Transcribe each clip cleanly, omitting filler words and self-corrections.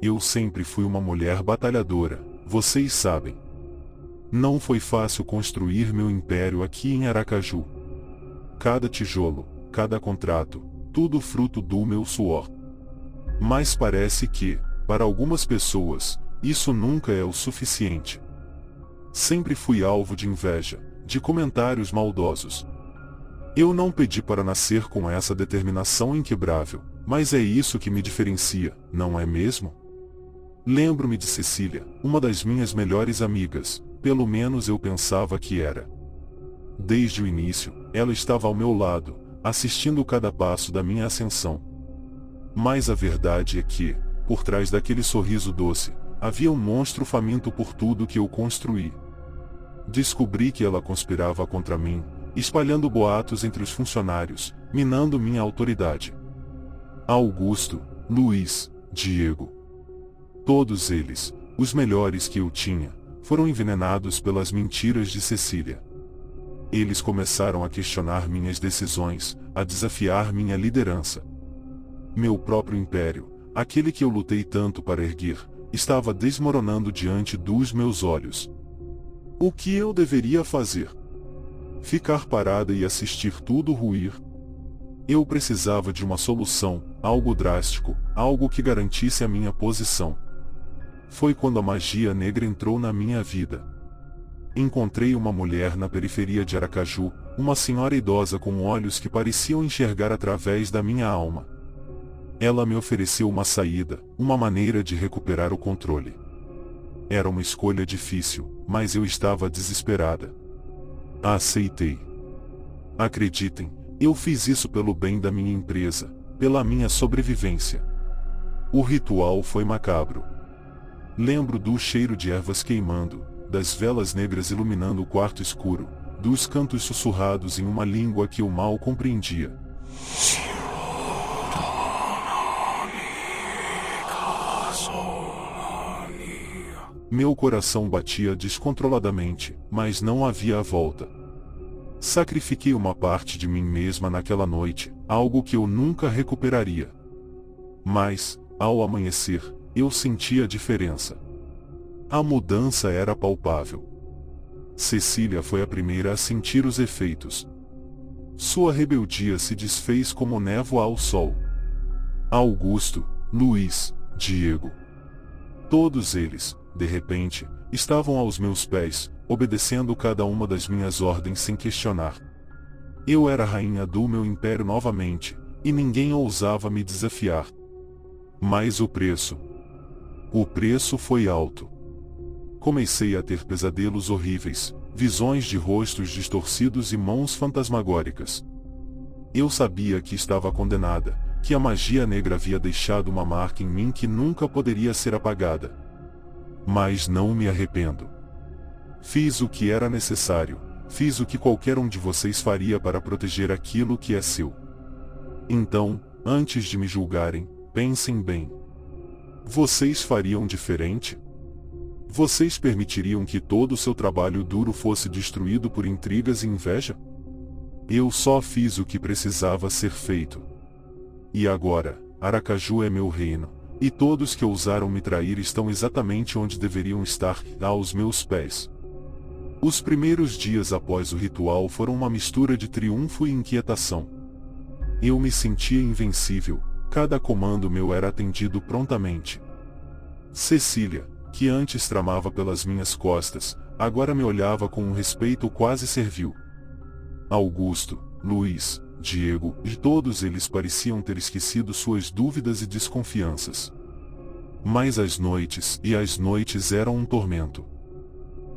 Eu sempre fui uma mulher batalhadora, vocês sabem. Não foi fácil construir meu império aqui em Aracaju. Cada tijolo, cada contrato, tudo fruto do meu suor. Mas parece que, para algumas pessoas, isso nunca é o suficiente. Sempre fui alvo de inveja, de comentários maldosos. Eu não pedi para nascer com essa determinação inquebrável, mas é isso que me diferencia, não é mesmo? Lembro-me de Cecília, uma das minhas melhores amigas, pelo menos eu pensava que era. Desde o início, ela estava ao meu lado, assistindo cada passo da minha ascensão. Mas a verdade é que, por trás daquele sorriso doce, havia um monstro faminto por tudo que eu construí. Descobri que ela conspirava contra mim, espalhando boatos entre os funcionários, minando minha autoridade. Augusto, Luiz, Diego. Todos eles, os melhores que eu tinha, foram envenenados pelas mentiras de Cecília. Eles começaram a questionar minhas decisões, a desafiar minha liderança. Meu próprio império, aquele que eu lutei tanto para erguer, estava desmoronando diante dos meus olhos. O que eu deveria fazer? Ficar parada e assistir tudo ruir? Eu precisava de uma solução, algo drástico, algo que garantisse a minha posição. Foi quando a magia negra entrou na minha vida. Encontrei uma mulher na periferia de Aracaju, uma senhora idosa com olhos que pareciam enxergar através da minha alma. Ela me ofereceu uma saída, uma maneira de recuperar o controle. Era uma escolha difícil, mas eu estava desesperada. A aceitei. Acreditem, eu fiz isso pelo bem da minha empresa, pela minha sobrevivência. O ritual foi macabro. Lembro do cheiro de ervas queimando, das velas negras iluminando o quarto escuro, dos cantos sussurrados em uma língua que eu mal compreendia. Meu coração batia descontroladamente, mas não havia volta. Sacrifiquei uma parte de mim mesma naquela noite, algo que eu nunca recuperaria. Mas, ao amanhecer, eu senti a diferença. A mudança era palpável. Cecília foi a primeira a sentir os efeitos. Sua rebeldia se desfez como névoa ao sol. Augusto, Luiz, Diego. Todos eles, de repente, estavam aos meus pés, obedecendo cada uma das minhas ordens sem questionar. Eu era a rainha do meu império novamente, e ninguém ousava me desafiar. Mas o preço foi alto. Comecei a ter pesadelos horríveis, visões de rostos distorcidos e mãos fantasmagóricas. Eu sabia que estava condenada, que a magia negra havia deixado uma marca em mim que nunca poderia ser apagada. Mas não me arrependo. Fiz o que era necessário, fiz o que qualquer um de vocês faria para proteger aquilo que é seu. Então, antes de me julgarem, pensem bem. Vocês fariam diferente? Vocês permitiriam que todo o seu trabalho duro fosse destruído por intrigas e inveja? Eu só fiz o que precisava ser feito. E agora, Aracaju é meu reino, e todos que ousaram me trair estão exatamente onde deveriam estar, aos meus pés. Os primeiros dias após o ritual foram uma mistura de triunfo e inquietação. Eu me sentia invencível, cada comando meu era atendido prontamente. Cecília, que antes tramava pelas minhas costas, agora me olhava com um respeito quase servil. Augusto, Luiz, Diego, e todos eles pareciam ter esquecido suas dúvidas e desconfianças. Mas as noites eram um tormento.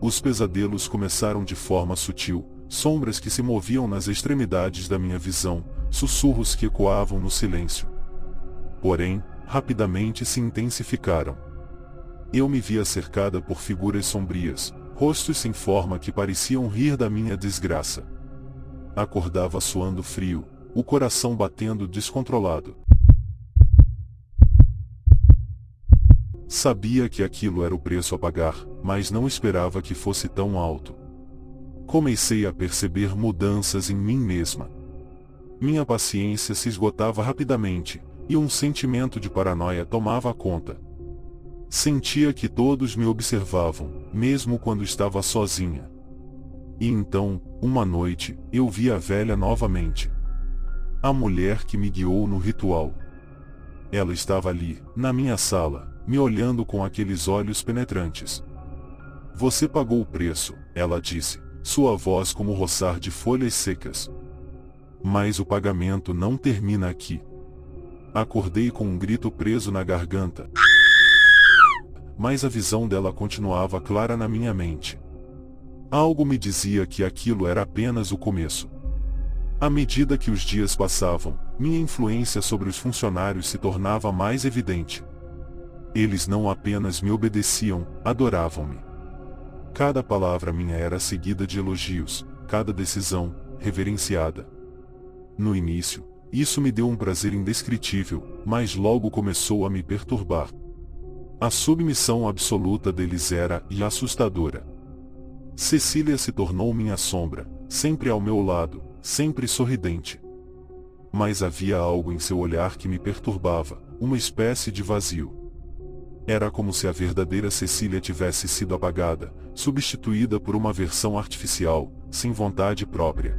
Os pesadelos começaram de forma sutil, sombras que se moviam nas extremidades da minha visão, sussurros que ecoavam no silêncio. Porém, rapidamente se intensificaram. Eu me via cercada por figuras sombrias, rostos sem forma que pareciam rir da minha desgraça. Acordava suando frio, o coração batendo descontrolado. Sabia que aquilo era o preço a pagar, mas não esperava que fosse tão alto. Comecei a perceber mudanças em mim mesma. Minha paciência se esgotava rapidamente, e um sentimento de paranoia tomava conta. Sentia que todos me observavam, mesmo quando estava sozinha. E então, uma noite, eu vi a velha novamente. A mulher que me guiou no ritual. Ela estava ali, na minha sala, me olhando com aqueles olhos penetrantes. Você pagou o preço, ela disse, sua voz como o roçar de folhas secas. Mas o pagamento não termina aqui. Acordei com um grito preso na garganta. Mas a visão dela continuava clara na minha mente. Algo me dizia que aquilo era apenas o começo. À medida que os dias passavam, minha influência sobre os funcionários se tornava mais evidente. Eles não apenas me obedeciam, adoravam-me. Cada palavra minha era seguida de elogios, cada decisão, reverenciada. No início, isso me deu um prazer indescritível, mas logo começou a me perturbar. A submissão absoluta deles era assustadora. Cecília se tornou minha sombra, sempre ao meu lado, sempre sorridente. Mas havia algo em seu olhar que me perturbava, uma espécie de vazio. Era como se a verdadeira Cecília tivesse sido apagada, substituída por uma versão artificial, sem vontade própria.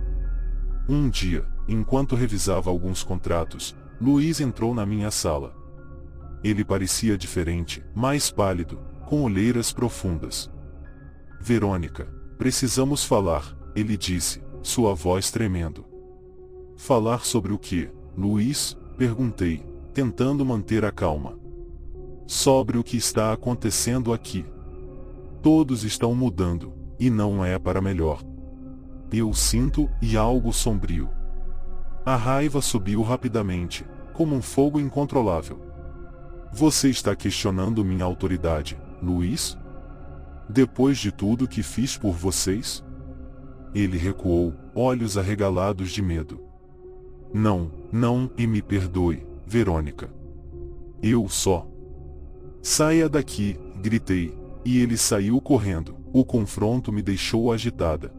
Um dia, enquanto revisava alguns contratos, Luiz entrou na minha sala. Ele parecia diferente, mais pálido, com olheiras profundas. Verônica, precisamos falar, ele disse, sua voz tremendo. Falar sobre o quê, Luiz? Perguntei, tentando manter a calma. Sobre o que está acontecendo aqui. Todos estão mudando, e não é para melhor. Eu sinto, algo sombrio. A raiva subiu rapidamente, como um fogo incontrolável. Você está questionando minha autoridade, Luiz? Depois de tudo que fiz por vocês? Ele recuou, olhos arregalados de medo. Não, e me perdoe, Verônica. Eu só. Saia daqui, gritei, e ele saiu correndo. O confronto me deixou agitada.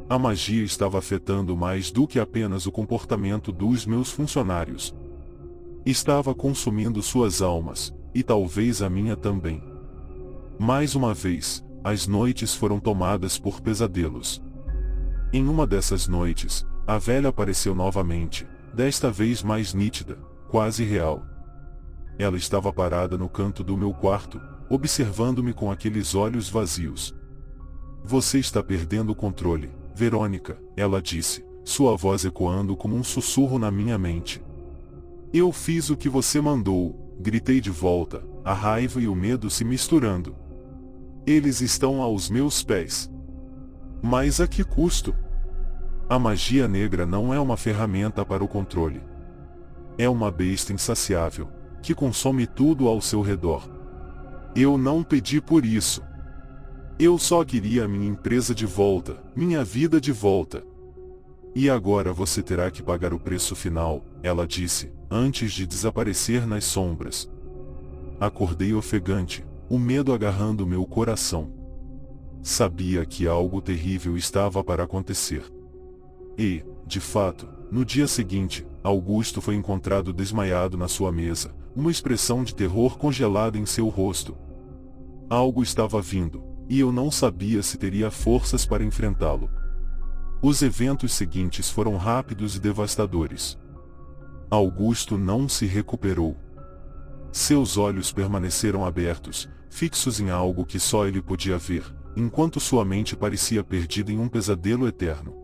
A magia estava afetando mais do que apenas o comportamento dos meus funcionários. Estava consumindo suas almas, e talvez a minha também. Mais uma vez, as noites foram tomadas por pesadelos. Em uma dessas noites, a velha apareceu novamente, desta vez mais nítida, quase real. Ela estava parada no canto do meu quarto, observando-me com aqueles olhos vazios. Você está perdendo o controle, Verônica, ela disse, sua voz ecoando como um sussurro na minha mente. Eu fiz o que você mandou, gritei de volta, a raiva e o medo se misturando. Eles estão aos meus pés. Mas a que custo? A magia negra não é uma ferramenta para o controle. É uma besta insaciável, que consome tudo ao seu redor. Eu não pedi por isso. Eu só queria minha empresa de volta, minha vida de volta. E agora você terá que pagar o preço final, ela disse, antes de desaparecer nas sombras. Acordei ofegante, o medo agarrando meu coração. Sabia que algo terrível estava para acontecer. E, de fato, no dia seguinte, Augusto foi encontrado desmaiado na sua mesa, uma expressão de terror congelada em seu rosto. Algo estava vindo, e eu não sabia se teria forças para enfrentá-lo. Os eventos seguintes foram rápidos e devastadores. Augusto não se recuperou. Seus olhos permaneceram abertos, fixos em algo que só ele podia ver, enquanto sua mente parecia perdida em um pesadelo eterno.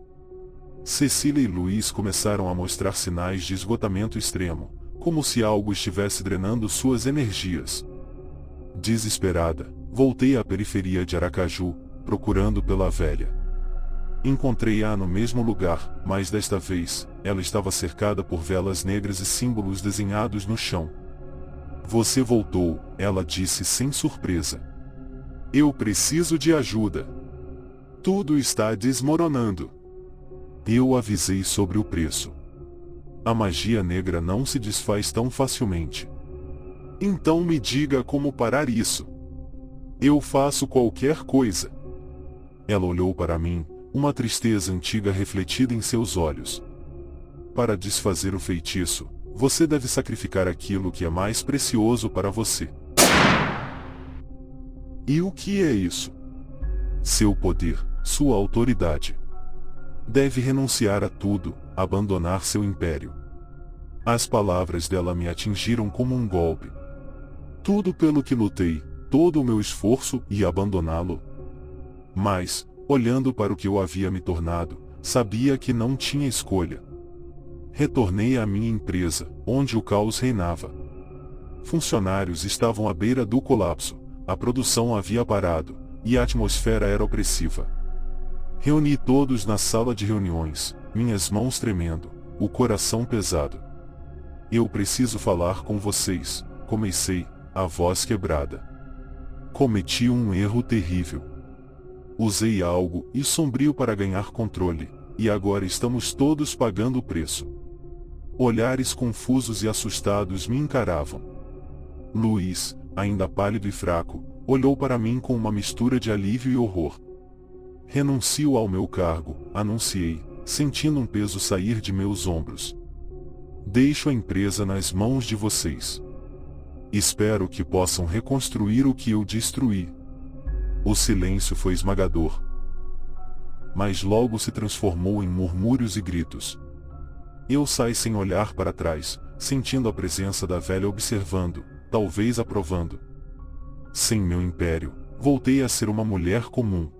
Cecília e Luiz começaram a mostrar sinais de esgotamento extremo, como se algo estivesse drenando suas energias. Desesperada, voltei à periferia de Aracaju, procurando pela velha. Encontrei-a no mesmo lugar, mas desta vez, ela estava cercada por velas negras e símbolos desenhados no chão. Você voltou, ela disse sem surpresa. Eu preciso de ajuda. Tudo está desmoronando. Eu avisei sobre o preço. A magia negra não se desfaz tão facilmente. Então me diga como parar isso. Eu faço qualquer coisa. Ela olhou para mim, uma tristeza antiga refletida em seus olhos. Para desfazer o feitiço, você deve sacrificar aquilo que é mais precioso para você. E o que é isso? Seu poder, sua autoridade. Deve renunciar a tudo, abandonar seu império. As palavras dela me atingiram como um golpe. Tudo pelo que lutei, todo o meu esforço, e abandoná-lo? Mas, olhando para o que eu havia me tornado, sabia que não tinha escolha. Retornei à minha empresa, onde o caos reinava. Funcionários estavam à beira do colapso, a produção havia parado, e a atmosfera era opressiva. Reuni todos na sala de reuniões, minhas mãos tremendo, o coração pesado. Eu preciso falar com vocês, comecei, a voz quebrada. Cometi um erro terrível. Usei algo sombrio para ganhar controle, e agora estamos todos pagando o preço. Olhares confusos e assustados me encaravam. Luiz, ainda pálido e fraco, olhou para mim com uma mistura de alívio e horror. Renuncio ao meu cargo, anunciei, sentindo um peso sair de meus ombros. Deixo a empresa nas mãos de vocês. Espero que possam reconstruir o que eu destruí. O silêncio foi esmagador. Mas logo se transformou em murmúrios e gritos. Eu saí sem olhar para trás, sentindo a presença da velha observando, talvez aprovando. Sem meu império, voltei a ser uma mulher comum.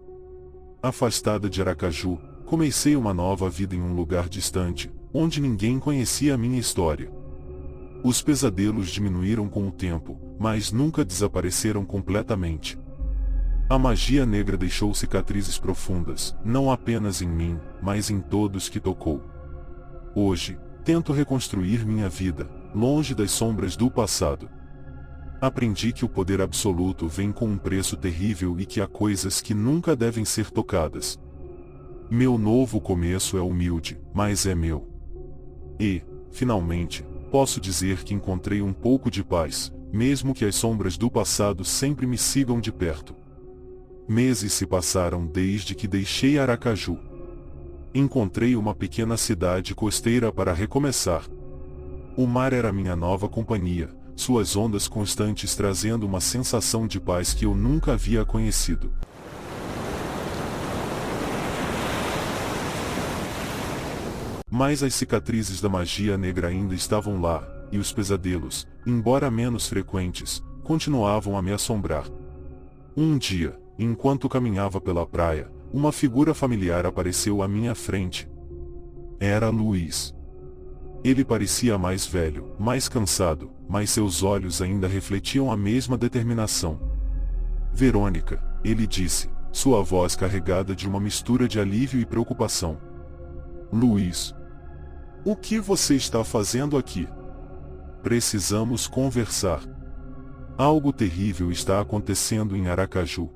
Afastada de Aracaju, comecei uma nova vida em um lugar distante, onde ninguém conhecia a minha história. Os pesadelos diminuíram com o tempo, mas nunca desapareceram completamente. A magia negra deixou cicatrizes profundas, não apenas em mim, mas em todos que tocou. Hoje, tento reconstruir minha vida, longe das sombras do passado. Aprendi que o poder absoluto vem com um preço terrível e que há coisas que nunca devem ser tocadas. Meu novo começo é humilde, mas é meu. E, finalmente, posso dizer que encontrei um pouco de paz, mesmo que as sombras do passado sempre me sigam de perto. Meses se passaram desde que deixei Aracaju. Encontrei uma pequena cidade costeira para recomeçar. O mar era minha nova companhia, suas ondas constantes trazendo uma sensação de paz que eu nunca havia conhecido. Mas as cicatrizes da magia negra ainda estavam lá, e os pesadelos, embora menos frequentes, continuavam a me assombrar. Um dia, enquanto caminhava pela praia, uma figura familiar apareceu à minha frente. Era Luiz. Ele parecia mais velho, mais cansado, mas seus olhos ainda refletiam a mesma determinação. Verônica, ele disse, sua voz carregada de uma mistura de alívio e preocupação. Luiz. O que você está fazendo aqui? Precisamos conversar. Algo terrível está acontecendo em Aracaju.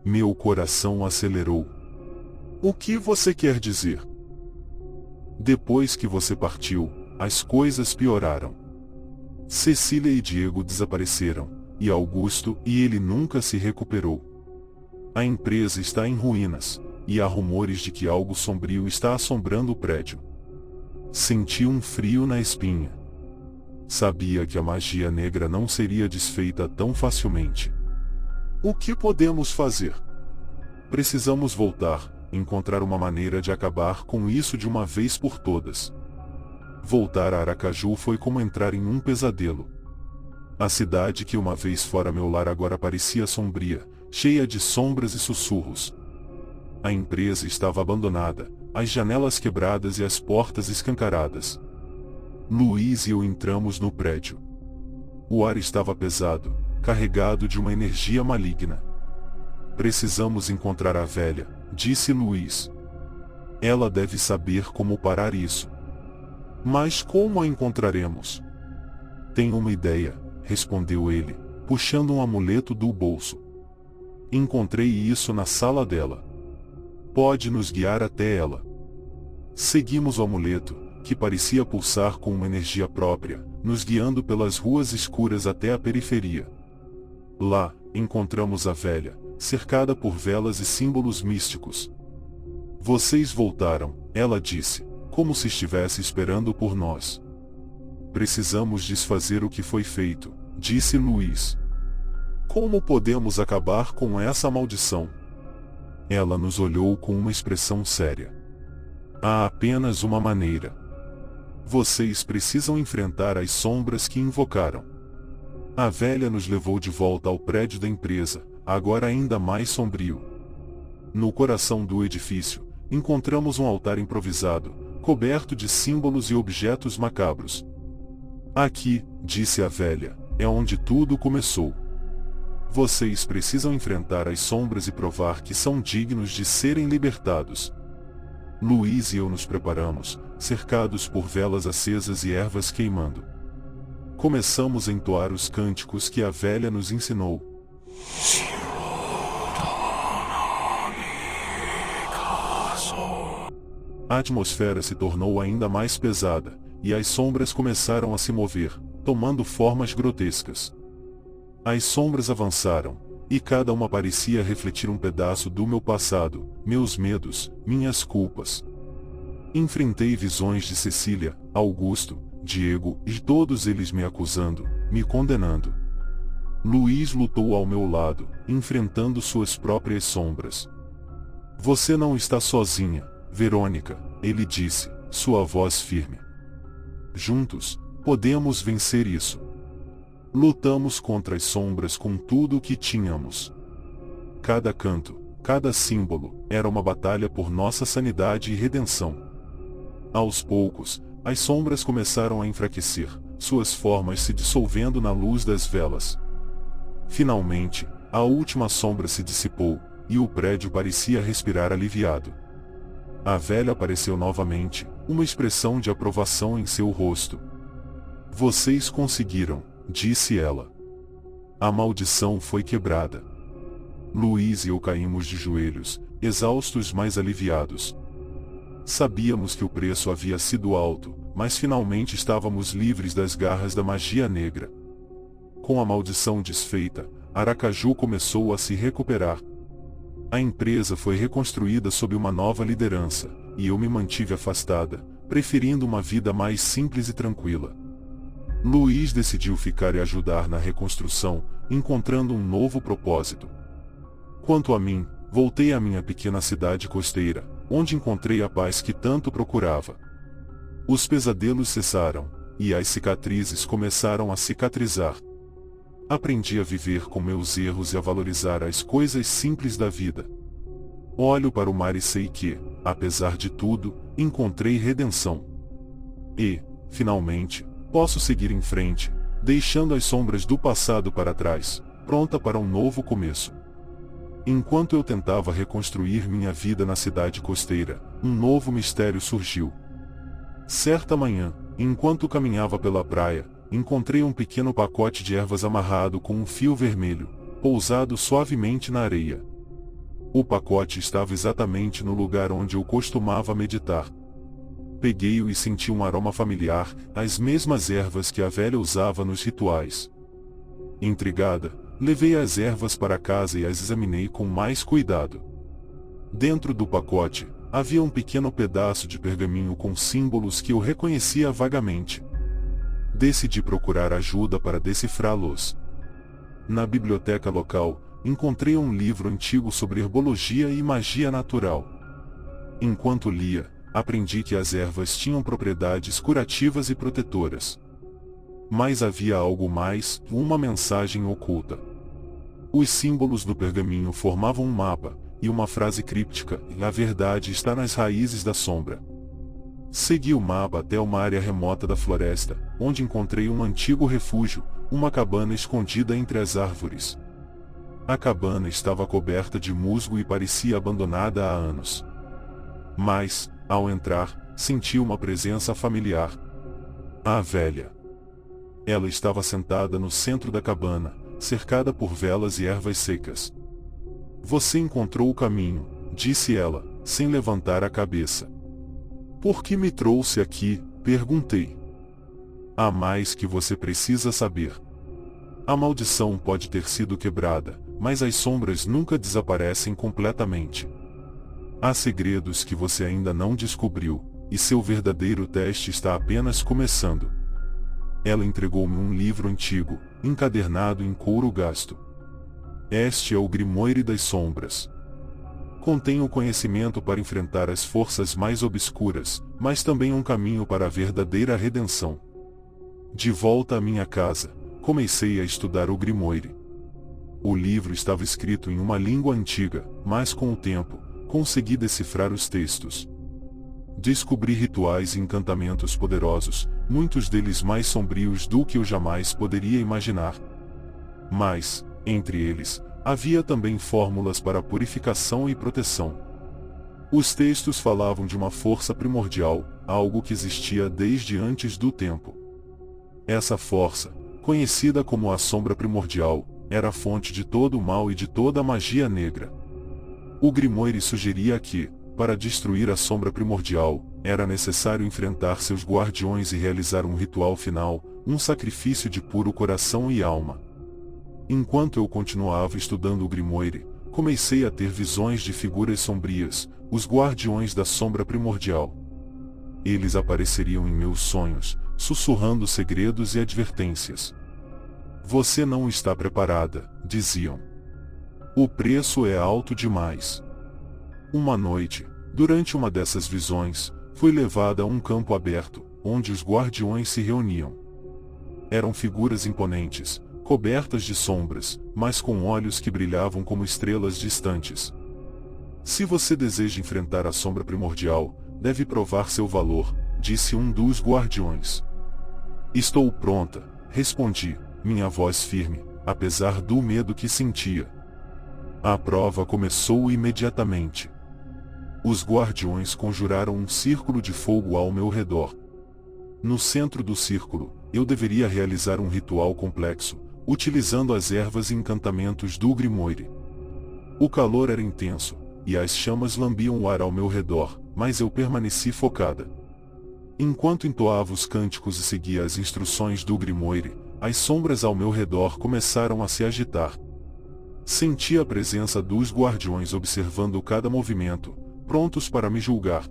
Meu coração acelerou. O que você quer dizer? Depois que você partiu, as coisas pioraram. Cecília e Diego desapareceram, e Augusto e ele nunca se recuperou. A empresa está em ruínas, e há rumores de que algo sombrio está assombrando o prédio. Senti um frio na espinha. Sabia que a magia negra não seria desfeita tão facilmente. O que podemos fazer? Precisamos voltar, encontrar uma maneira de acabar com isso de uma vez por todas. Voltar a Aracaju foi como entrar em um pesadelo. A cidade que uma vez fora meu lar agora parecia sombria, cheia de sombras e sussurros. A empresa estava abandonada, as janelas quebradas e as portas escancaradas. Luiz e eu entramos no prédio. O ar estava pesado, carregado de uma energia maligna. Precisamos encontrar a velha, disse Luiz. Ela deve saber como parar isso. Mas como a encontraremos? Tenho uma ideia, respondeu ele, puxando um amuleto do bolso. Encontrei isso na sala dela. Pode nos guiar até ela. Seguimos o amuleto, que parecia pulsar com uma energia própria, nos guiando pelas ruas escuras até a periferia. Lá, encontramos a velha, cercada por velas e símbolos místicos. Vocês voltaram, ela disse, como se estivesse esperando por nós. Precisamos desfazer o que foi feito, disse Luiz. Como podemos acabar com essa maldição? Ela nos olhou com uma expressão séria. Há apenas uma maneira. Vocês precisam enfrentar as sombras que invocaram. A velha nos levou de volta ao prédio da empresa, agora ainda mais sombrio. No coração do edifício, encontramos um altar improvisado, coberto de símbolos e objetos macabros. Aqui, disse a velha, é onde tudo começou. Vocês precisam enfrentar as sombras e provar que são dignos de serem libertados. Luiz e eu nos preparamos, cercados por velas acesas e ervas queimando. Começamos a entoar os cânticos que a velha nos ensinou. A atmosfera se tornou ainda mais pesada, e as sombras começaram a se mover, tomando formas grotescas. As sombras avançaram, e cada uma parecia refletir um pedaço do meu passado, meus medos, minhas culpas. Enfrentei visões de Cecília, Augusto, Diego, e todos eles me acusando, me condenando. Luiz lutou ao meu lado, enfrentando suas próprias sombras. Você não está sozinha, Verônica, ele disse, sua voz firme. Juntos, podemos vencer isso. Lutamos contra as sombras com tudo o que tínhamos. Cada canto, cada símbolo, era uma batalha por nossa sanidade e redenção. Aos poucos, as sombras começaram a enfraquecer, suas formas se dissolvendo na luz das velas. Finalmente, a última sombra se dissipou, e o prédio parecia respirar aliviado. A velha apareceu novamente, uma expressão de aprovação em seu rosto. Vocês conseguiram, disse ela. A maldição foi quebrada. Luiz e eu caímos de joelhos, exaustos mas aliviados. Sabíamos que o preço havia sido alto, mas finalmente estávamos livres das garras da magia negra. Com a maldição desfeita, Aracaju começou a se recuperar. A empresa foi reconstruída sob uma nova liderança, e eu me mantive afastada, preferindo uma vida mais simples e tranquila. Luiz decidiu ficar e ajudar na reconstrução, encontrando um novo propósito. Quanto a mim, voltei à minha pequena cidade costeira, onde encontrei a paz que tanto procurava. Os pesadelos cessaram, e as cicatrizes começaram a cicatrizar. Aprendi a viver com meus erros e a valorizar as coisas simples da vida. Olho para o mar e sei que, apesar de tudo, encontrei redenção. E, finalmente, posso seguir em frente, deixando as sombras do passado para trás, pronta para um novo começo. Enquanto eu tentava reconstruir minha vida na cidade costeira, um novo mistério surgiu. Certa manhã, enquanto caminhava pela praia, encontrei um pequeno pacote de ervas amarrado com um fio vermelho, pousado suavemente na areia. O pacote estava exatamente no lugar onde eu costumava meditar. Peguei-o e senti um aroma familiar, as mesmas ervas que a velha usava nos rituais. Intrigada, levei as ervas para casa e as examinei com mais cuidado. Dentro do pacote, havia um pequeno pedaço de pergaminho com símbolos que eu reconhecia vagamente. Decidi procurar ajuda para decifrá-los. Na biblioteca local, encontrei um livro antigo sobre herbologia e magia natural. Enquanto lia, aprendi que as ervas tinham propriedades curativas e protetoras. Mas havia algo mais, uma mensagem oculta. Os símbolos do pergaminho formavam um mapa, e uma frase críptica, a verdade está nas raízes da sombra. Segui o mapa até uma área remota da floresta, onde encontrei um antigo refúgio, uma cabana escondida entre as árvores. A cabana estava coberta de musgo e parecia abandonada há anos. Mas, ao entrar, senti uma presença familiar. A velha. Ela estava sentada no centro da cabana, cercada por velas e ervas secas. Você encontrou o caminho, disse ela, sem levantar a cabeça. Por que me trouxe aqui? Perguntei. Há mais que você precisa saber. A maldição pode ter sido quebrada, mas as sombras nunca desaparecem completamente. Há segredos que você ainda não descobriu, e seu verdadeiro teste está apenas começando. Ela entregou-me um livro antigo, encadernado em couro gasto. Este é o Grimoire das Sombras. Contém o conhecimento para enfrentar as forças mais obscuras, mas também um caminho para a verdadeira redenção. De volta à minha casa, comecei a estudar o Grimoire. O livro estava escrito em uma língua antiga, mas com o tempo, consegui decifrar os textos. Descobri rituais e encantamentos poderosos, muitos deles mais sombrios do que eu jamais poderia imaginar. Mas, entre eles, havia também fórmulas para purificação e proteção. Os textos falavam de uma força primordial, algo que existia desde antes do tempo. Essa força, conhecida como a Sombra Primordial, era a fonte de todo o mal e de toda a magia negra. O Grimoire sugeria que, para destruir a Sombra Primordial, era necessário enfrentar seus guardiões e realizar um ritual final, um sacrifício de puro coração e alma. Enquanto eu continuava estudando o Grimoire, comecei a ter visões de figuras sombrias, os guardiões da Sombra Primordial. Eles apareceriam em meus sonhos, sussurrando segredos e advertências. Você não está preparada, diziam. O preço é alto demais. Uma noite, durante uma dessas visões, fui levada a um campo aberto, onde os guardiões se reuniam. Eram figuras imponentes, cobertas de sombras, mas com olhos que brilhavam como estrelas distantes. Se você deseja enfrentar a Sombra Primordial, deve provar seu valor, disse um dos guardiões. Estou pronta, respondi, minha voz firme, apesar do medo que sentia. A prova começou imediatamente. Os guardiões conjuraram um círculo de fogo ao meu redor. No centro do círculo, eu deveria realizar um ritual complexo, utilizando as ervas e encantamentos do Grimoire. O calor era intenso, e as chamas lambiam o ar ao meu redor, mas eu permaneci focada. Enquanto entoava os cânticos e seguia as instruções do Grimoire, as sombras ao meu redor começaram a se agitar. Senti a presença dos guardiões observando cada movimento, prontos para me julgar.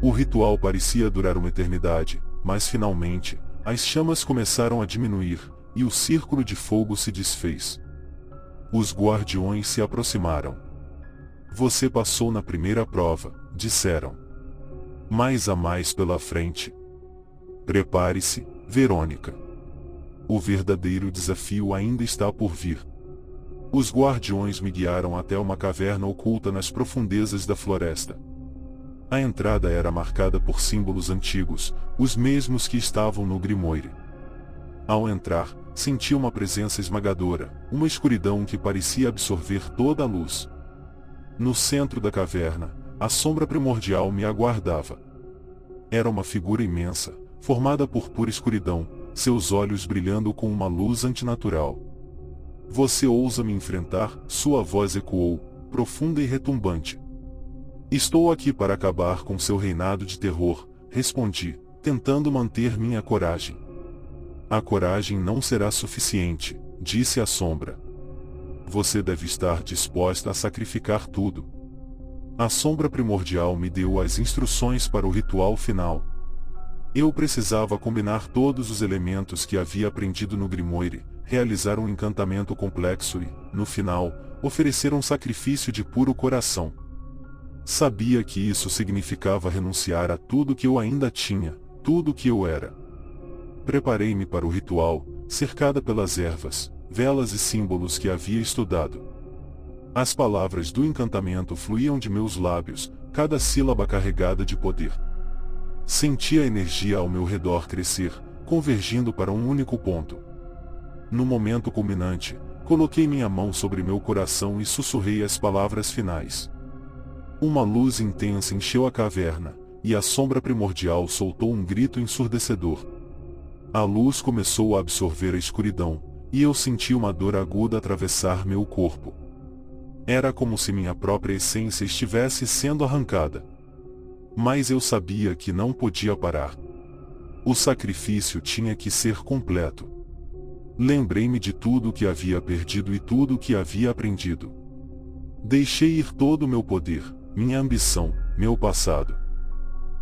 O ritual parecia durar uma eternidade, mas finalmente, as chamas começaram a diminuir, e o círculo de fogo se desfez. Os guardiões se aproximaram. Você passou na primeira prova, disseram. Mas há mais pela frente. Prepare-se, Verônica. O verdadeiro desafio ainda está por vir. Os guardiões me guiaram até uma caverna oculta nas profundezas da floresta. A entrada era marcada por símbolos antigos, os mesmos que estavam no Grimoire. Ao entrar, senti uma presença esmagadora, uma escuridão que parecia absorver toda a luz. No centro da caverna, a Sombra Primordial me aguardava. Era uma figura imensa, formada por pura escuridão, seus olhos brilhando com uma luz antinatural. Você ousa me enfrentar? Sua voz ecoou, profunda e retumbante. Estou aqui para acabar com seu reinado de terror, respondi, tentando manter minha coragem. A coragem não será suficiente, disse a sombra. Você deve estar disposta a sacrificar tudo. A Sombra Primordial me deu as instruções para o ritual final. Eu precisava combinar todos os elementos que havia aprendido no Grimoire, realizar um encantamento complexo e, no final, oferecer um sacrifício de puro coração. Sabia que isso significava renunciar a tudo que eu ainda tinha, tudo que eu era. Preparei-me para o ritual, cercada pelas ervas, velas e símbolos que havia estudado. As palavras do encantamento fluíam de meus lábios, cada sílaba carregada de poder. Senti a energia ao meu redor crescer, convergindo para um único ponto. No momento culminante, coloquei minha mão sobre meu coração e sussurrei as palavras finais. Uma luz intensa encheu a caverna, e a Sombra Primordial soltou um grito ensurdecedor. A luz começou a absorver a escuridão, e eu senti uma dor aguda atravessar meu corpo. Era como se minha própria essência estivesse sendo arrancada. Mas eu sabia que não podia parar. O sacrifício tinha que ser completo. Lembrei-me de tudo o que havia perdido e tudo o que havia aprendido. Deixei ir todo o meu poder, minha ambição, meu passado.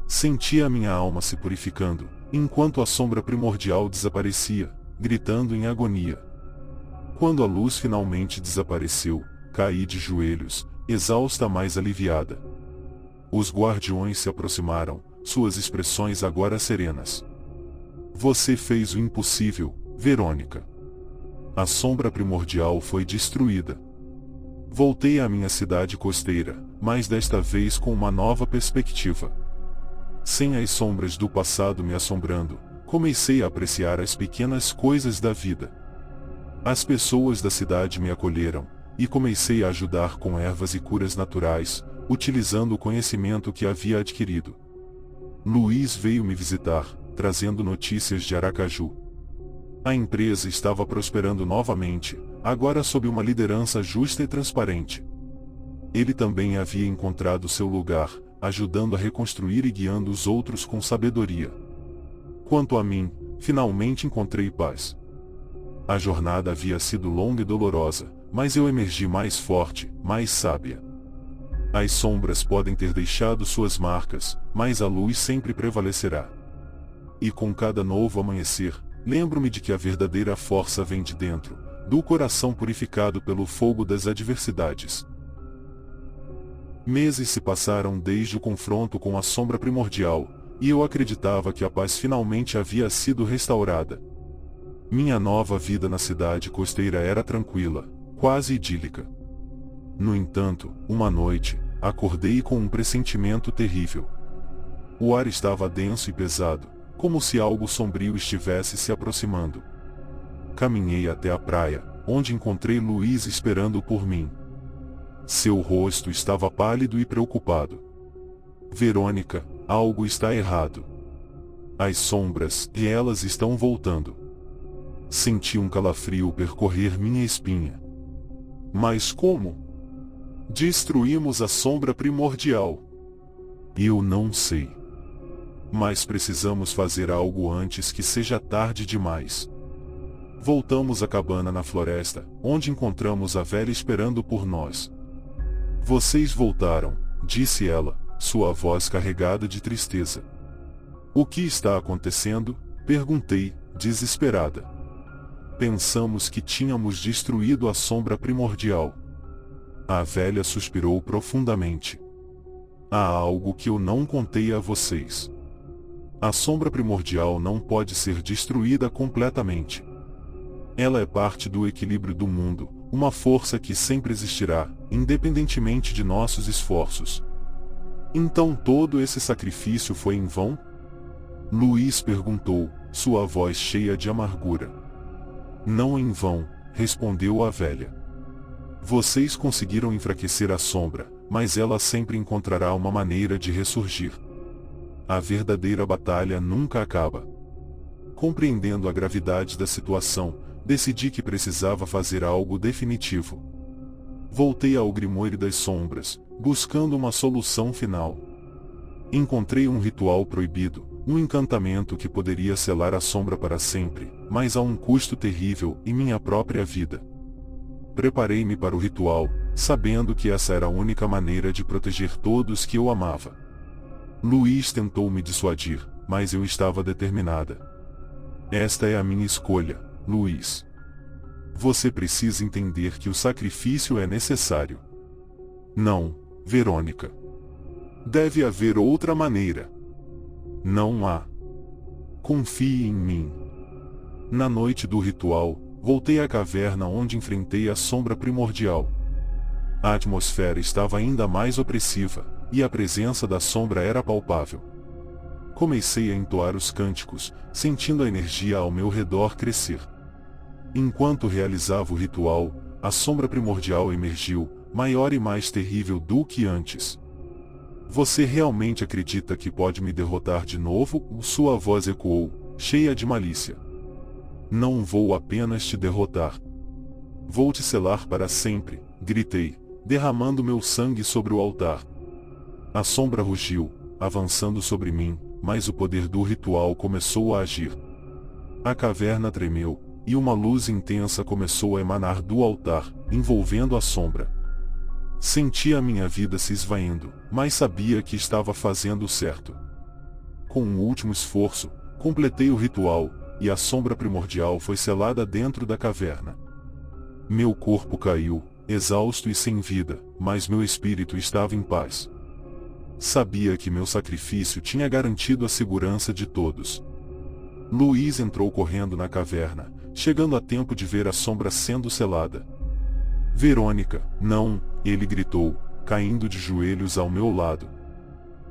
Senti a minha alma se purificando, enquanto a Sombra Primordial desaparecia, gritando em agonia. Quando a luz finalmente desapareceu, caí de joelhos, exausta mas aliviada. Os guardiões se aproximaram, suas expressões agora serenas. Você fez o impossível, Verônica. A sombra primordial foi destruída. Voltei à minha cidade costeira, mas desta vez com uma nova perspectiva. Sem as sombras do passado me assombrando, comecei a apreciar as pequenas coisas da vida. As pessoas da cidade me acolheram, e comecei a ajudar com ervas e curas naturais, utilizando o conhecimento que havia adquirido. Luiz veio me visitar, trazendo notícias de Aracaju. A empresa estava prosperando novamente, agora sob uma liderança justa e transparente. Ele também havia encontrado seu lugar, ajudando a reconstruir e guiando os outros com sabedoria. Quanto a mim, finalmente encontrei paz. A jornada havia sido longa e dolorosa, mas eu emergi mais forte, mais sábia. As sombras podem ter deixado suas marcas, mas a luz sempre prevalecerá. E com cada novo amanhecer, lembro-me de que a verdadeira força vem de dentro, do coração purificado pelo fogo das adversidades. Meses se passaram desde o confronto com a sombra primordial, e eu acreditava que a paz finalmente havia sido restaurada. Minha nova vida na cidade costeira era tranquila, quase idílica. No entanto, uma noite, acordei com um pressentimento terrível. O ar estava denso e pesado, como se algo sombrio estivesse se aproximando. Caminhei até a praia, onde encontrei Luiz esperando por mim. Seu rosto estava pálido e preocupado. Verônica, algo está errado. As sombras, e elas estão voltando. Senti um calafrio percorrer minha espinha. Mas como? Destruímos a sombra primordial. Eu não sei. Mas precisamos fazer algo antes que seja tarde demais. Voltamos à cabana na floresta, onde encontramos a velha esperando por nós. Vocês voltaram, disse ela, sua voz carregada de tristeza. O que está acontecendo? Perguntei, desesperada. Pensamos que tínhamos destruído a sombra primordial. A velha suspirou profundamente. Há algo que eu não contei a vocês. A sombra primordial não pode ser destruída completamente. Ela é parte do equilíbrio do mundo, uma força que sempre existirá, independentemente de nossos esforços. Então todo esse sacrifício foi em vão? Luiz perguntou, sua voz cheia de amargura. Não em vão, respondeu a velha. Vocês conseguiram enfraquecer a sombra, mas ela sempre encontrará uma maneira de ressurgir. A verdadeira batalha nunca acaba. Compreendendo a gravidade da situação, decidi que precisava fazer algo definitivo. Voltei ao Grimório das Sombras, buscando uma solução final. Encontrei um ritual proibido, um encantamento que poderia selar a sombra para sempre, mas a um custo terrível em minha própria vida. Preparei-me para o ritual, sabendo que essa era a única maneira de proteger todos que eu amava. Luiz tentou me dissuadir, mas eu estava determinada. Esta é a minha escolha, Luiz. Você precisa entender que o sacrifício é necessário. Não, Verônica. Deve haver outra maneira. Não há. Confie em mim. Na noite do ritual, voltei à caverna onde enfrentei a sombra primordial. A atmosfera estava ainda mais opressiva, e a presença da sombra era palpável. Comecei a entoar os cânticos, sentindo a energia ao meu redor crescer. Enquanto realizava o ritual, a sombra primordial emergiu, maior e mais terrível do que antes. Você realmente acredita que pode me derrotar de novo? Sua voz ecoou, cheia de malícia. Não vou apenas te derrotar. Vou te selar para sempre, gritei, derramando meu sangue sobre o altar. A sombra rugiu, avançando sobre mim, mas o poder do ritual começou a agir. A caverna tremeu, e uma luz intensa começou a emanar do altar, envolvendo a sombra. Senti a minha vida se esvaindo, mas sabia que estava fazendo o certo. Com um último esforço, completei o ritual, e a sombra primordial foi selada dentro da caverna. Meu corpo caiu, exausto e sem vida, mas meu espírito estava em paz. Sabia que meu sacrifício tinha garantido a segurança de todos. Luiz entrou correndo na caverna, chegando a tempo de ver a sombra sendo selada. Verônica, não, ele gritou, caindo de joelhos ao meu lado.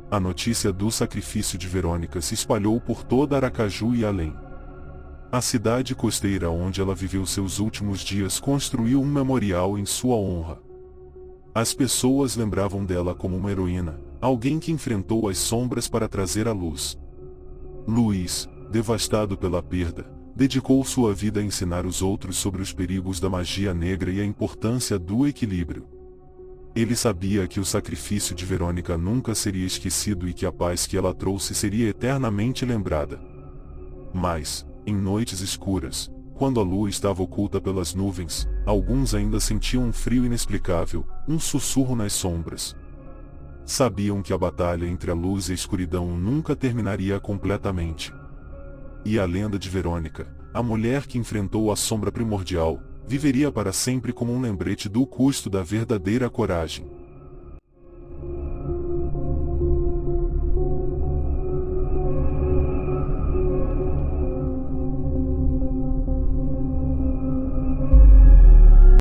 A notícia do sacrifício de Verônica se espalhou por toda Aracaju e além. A cidade costeira onde ela viveu seus últimos dias construiu um memorial em sua honra. As pessoas lembravam dela como uma heroína, alguém que enfrentou as sombras para trazer a luz. Luiz, devastado pela perda, dedicou sua vida a ensinar os outros sobre os perigos da magia negra e a importância do equilíbrio. Ele sabia que o sacrifício de Verônica nunca seria esquecido e que a paz que ela trouxe seria eternamente lembrada. Mas, em noites escuras, quando a lua estava oculta pelas nuvens, alguns ainda sentiam um frio inexplicável, um sussurro nas sombras. Sabiam que a batalha entre a luz e a escuridão nunca terminaria completamente. E a lenda de Verônica, a mulher que enfrentou a sombra primordial, viveria para sempre como um lembrete do custo da verdadeira coragem.